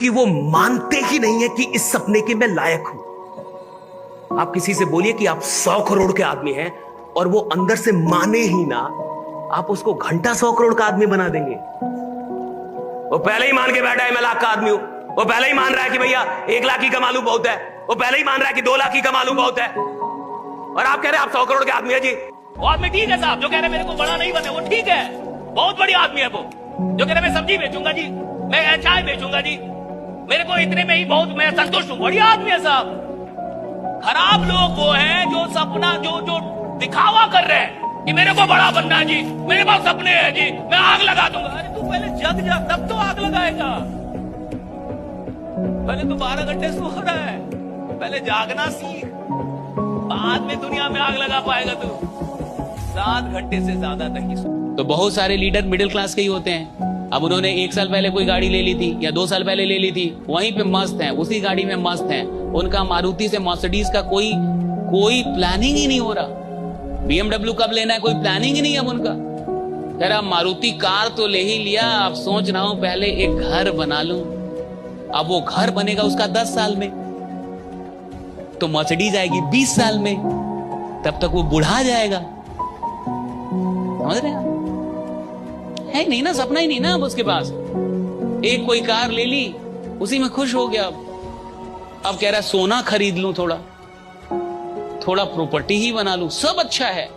कि वो मानते ही नहीं है कि इस सपने के मैं लायक हूं। आप किसी से बोलिए कि आप 100 करोड़ के आदमी हैं और वो अंदर से माने ही ना, आप उसको घंटा 100 करोड़ का आदमी बना देंगे। वो पहले ही मान के बैठा है मैं लाख का आदमी हूं। वो पहले ही मान रहा है कि भैया 1 लाख ही कमा लूं बहुत है। वो पहले ही मान रहा है कि 2 लाख ही कमा लूं बहुत है। और आप कह रहे हैं आप 100 करोड़ के आदमी है जी। वो आदमी ठीक है साहब, जो कह रहे मेरे को बड़ा नहीं बने वो ठीक है, बहुत बड़ी आदमी है वो। जो कह रहे मैं सब्जी बेचूंगा जी, मैं चाय बेचूंगा जी, मेरे को इतने में ही बहुत मैं संतुष्ट हूं, बढ़िया आदमी है साहब। खराब लोग वो हैं जो सपना जो दिखावा कर रहे हैं कि मेरे को बड़ा बनना है जी, मेरे पास सपने हैं जी, मैं आग लगा दूंगा। अरे तू पहले जग जा तब तो आग लगाएगा। पहले तो 12 घंटे सो रहा है, पहले जागना सीख, बाद में दुनिया में आग लगा पाएगा तू। 7 घंटे से ज्यादा नहीं सो। तो बहुत सारे लीडर मिडिल क्लास के ही होते हैं। अब उन्होंने 1 साल पहले कोई गाड़ी ले ली थी या 2 साल पहले ले ली थी, वहीं पे मस्त हैं, उसी गाड़ी में मस्त हैं। उनका मारुति से मर्सिडीज का कोई प्लानिंग ही नहीं हो रहा। BMW कब लेना है कोई प्लानिंग ही नहीं है अब उनका। कह रहा मारुति कार तो ले ही लिया, अब सोच रहा हूं पहले एक घर बना लूं। अब वो घर बनेगा उसका 10 साल में, तो मर्सिडीज आएगी 20 साल में, तब तक वो बुढ़ा जाएगा। समझ रहे हैं? है नहीं ना, सपना ही नहीं ना अब उसके पास। एक कोई कार ले ली, उसी में खुश हो गया। अब कह रहा है सोना खरीद लूं, थोड़ा प्रॉपर्टी ही बना लूं, सब अच्छा है,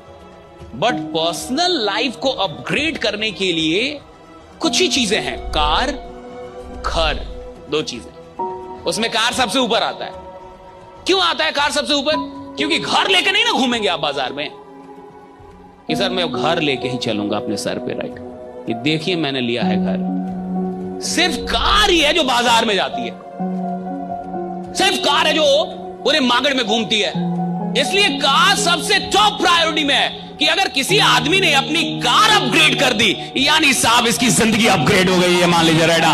बट पर्सनल लाइफ को अपग्रेड करने के लिए कुछ ही चीजें हैं, कार, घर, 2 चीजें। उसमें कार सबसे ऊपर आता है। क्यों आता है कार सबसे ऊपर? क्योंकि घर लेके नहीं ना घूमेंगे आप बाजार में कि सर मैं घर लेके ही चलूंगा अपने सर पे, राइट? ये देखिए मैंने लिया है घर। सिर्फ कार ही है जो बाजार में जाती है, सिर्फ कार है जो पूरे मार्केट में घूमती है। इसलिए कार सबसे टॉप प्रायोरिटी में है कि अगर किसी आदमी ने अपनी कार अपग्रेड कर दी, यानी साहब इसकी जिंदगी अपग्रेड हो गई है, मान लीजिए रेडा।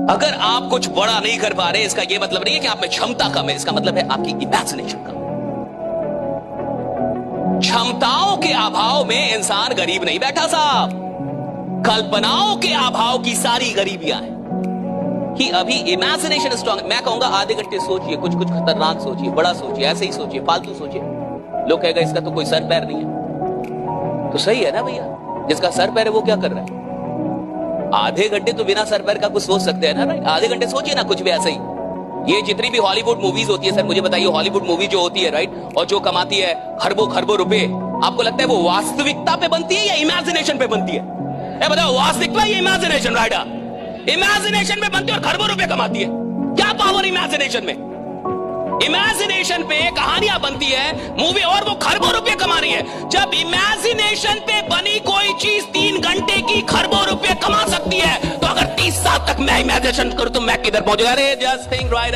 अगर आप कुछ बड़ा नहीं कर पा रहे, इसका यह मतलब नहीं है कि आप में क्षमता कम है, इसका मतलब है आपकी इमेजिनेशन कम है। क्षमताओं के अभाव में इंसान गरीब नहीं बैठा साहब, कल्पनाओं के अभाव की सारी गरीबियां हैं कि अभी इमेजिनेशन स्ट्रांग। मैं कहूंगा आधे घंटे सोचिए, कुछ खतरनाक सोचिए, बड़ा सोचिए, ऐसे ही सोचिए, फालतू सोचिए। लोग कहेगा इसका तो कोई सर पैर नहीं है, तो सही है ना भैया, जिसका सर पैर है वो क्या कर रहा है? आधे घंटे तो बिना सर पैर का कुछ सोच सकते हैं ना, राइट? आधे घंटे सोचिए ना कुछ भी ऐसे ही। ये जितनी भी हॉलीवुड मूवीज होती है, सर मुझे बताइए, हॉलीवुड मूवी जो होती है, राइट, और जो कमाती है खरबों रुपए, आपको लगता है वो वास्तविकता पे बनती है या इमेजिनेशन पे बनती है? बताओ, वास्तविकता या इमेजिनेशन? राइट, इमेजिनेशन पे बनती है और खरबों रुपए कमाती है। क्या पावर इमेजिनेशन में? इमेजिनेशन पे कहानियां बनती है, मूवी, और वो खरबों रुपए कमा रही है। जब इमेजिनेशन पे बनी कोई चीज 3 घंटे की खरबों रुपए कमा सकती है, तो अगर 30 साल तक मैं इमेजिनेशन करूं तो मैं किधर पहुंचूंगा? अरे जस्ट थिंक राइट।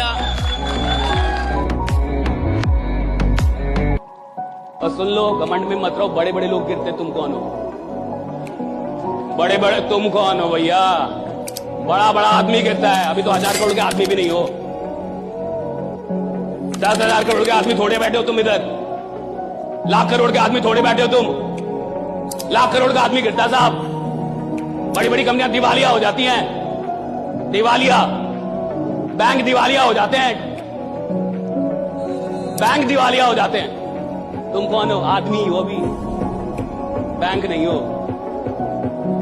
और सुन लो, घमंड में मत रहो, बड़े बड़े लोग गिरते, तुम कौन हो? बड़े बड़े तुम कौन हो भैया? बड़ा आदमी गिरता है, अभी तो 1000 करोड़ के आदमी भी नहीं हो। 10,000 करोड़ के आदमी थोड़े बैठे हो तुम इधर, लाख करोड़ के आदमी थोड़े बैठे हो तुम। लाख करोड़ का आदमी गिरता साहब। बड़ी बड़ी कंपनियां दिवालिया हो जाती हैं, दिवालिया, बैंक दिवालिया हो जाते हैं, बैंक दिवालिया हो जाते हैं। तुम कौन हो? आदमी हो, भी बैंक नहीं हो।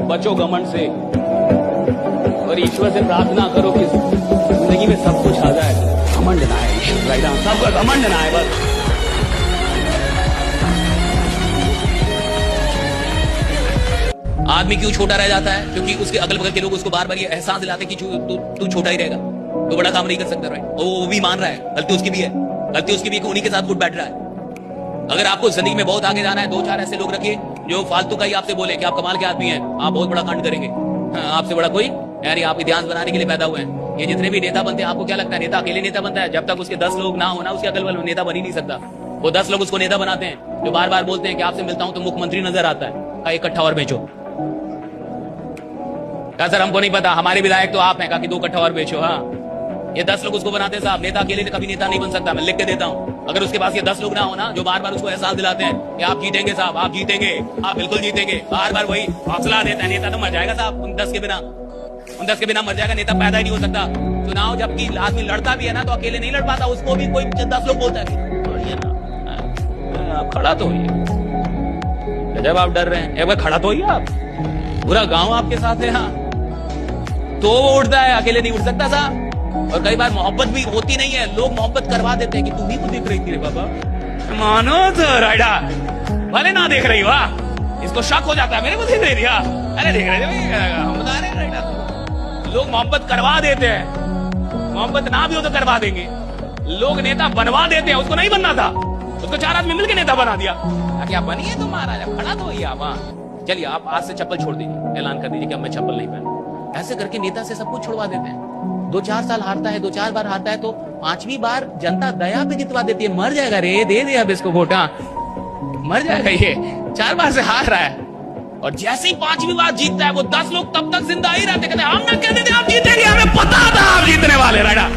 बचो घमंड से और ईश्वर से प्रार्थना करो कि जिंदगी में सब कुछ आ जाए। घमंड ना है, सबका घमंड ना है बस। आदमी क्यों छोटा रह जाता है? क्योंकि उसके अगल बगल के लोग उसको बार बार ये एहसास दिलाते कि तू छोटा ही रहेगा, तो बड़ा काम नहीं कर सकता, राइट? और वो भी मान रहा है, गलती उसकी भी है, गलती उसकी भी, उन्हीं के साथ उठ बैठ रहा है। अगर आपको जिंदगी में बहुत आगे जाना है, 2-4 ऐसे लोग रखिए जो फालतू का ही आपसे बोले कि आप कमाल के आदमी हैं, आप बहुत बड़ा कांड करेंगे। आपसे बड़ा कोई यार, आप इतिहास बनाने के लिए पैदा हुए हैं। ये जितने भी नेता बनते हैं, आपको क्या लगता है नेता अकेले नेता बनता है? जब तक उसके 10 लोग ना हो ना, उसके अगल बगल नेता बन ही नहीं सकता। वो 10 लोग उसको नेता बनाते हैं, जो बार बार बोलते हैं कि आपसे मिलता हूं तो मुख्यमंत्री नजर आता है। एक कट्ठा और बेचो। क्या सर हमको नहीं पता, हमारे विधायक तो आप हैं, कहा कि 2 कट्ठा और बेचो। हाँ, ये 10 लोग उसको बनाते हैं साहब। नेता अकेले कभी नेता नहीं बन सकता, मैं लिख के देता हूं। अगर उसके पास ये 10 लोग ना हो ना, जो बार बार उसको एहसास दिलाते हैं कि आप जीतेंगे साहब, आप जीतेंगे, आप बिल्कुल जीतेंगे, बार बार वही हौसला देता है, नेता तो मर जाएगा साहब उन 10 के बिना। उन 10 के बिना मर जाएगा, नेता पैदा ही नहीं हो सकता। चुनाव जबकि आदमी लड़ता भी है ना तो अकेले नहीं लड़ पाता, उसको भी कोई 10 लोग बोलता है ये ना आप खड़ा तो होइए। जब आप डर रहे हैं एक बार खड़ा तो होइए आप, पूरा गांव आपके साथ है यहाँ, तो वो उठता है, अकेले नहीं उठ सकता साहब। और कई बार मोहब्बत भी होती नहीं है, लोग मोहब्बत करवा देते हैं कि तुम ही को देख रही थी रे बाबा, मानो तो राइडा भले ना देख रही हो, इसको शक हो जाता है मेरे को देख रही थी, अरे देख रहे थे हम बता रहे हैं राइडा। लोग मोहब्बत करवा देते हैं, मोहब्बत ना भी हो तो करवा देंगे। लोग नेता बनवा देते हैं, उसको नहीं बनना था, उसको 4 आदमी मिलकर नेता बना दिया। क्या बनिए तुम महाराजा, खड़ा तो होइए आप। चलिए आप आज से चप्पल छोड़ दीजिए, ऐलान कर दीजिए कि अब मैं चप्पल नहीं पहनूं। ऐसे करके नेता से सब कुछ छुड़वा देते हैं। 2-4 साल हारता है, 2-4 बार हारता है तो 5वीं बार जनता दया पे जितवा देती है, मर जाएगा रे, दे दे अब इसको वोट, मर जाएगा ये, 4 बार से हार रहा है। और जैसे ही 5वीं बार जीतता है वो 10 लोग तब तक जिंदा ही रहते, कहते हम ना कहते थे आप जीतेंगे, हमें पता था आप जीतने वाले राइडा।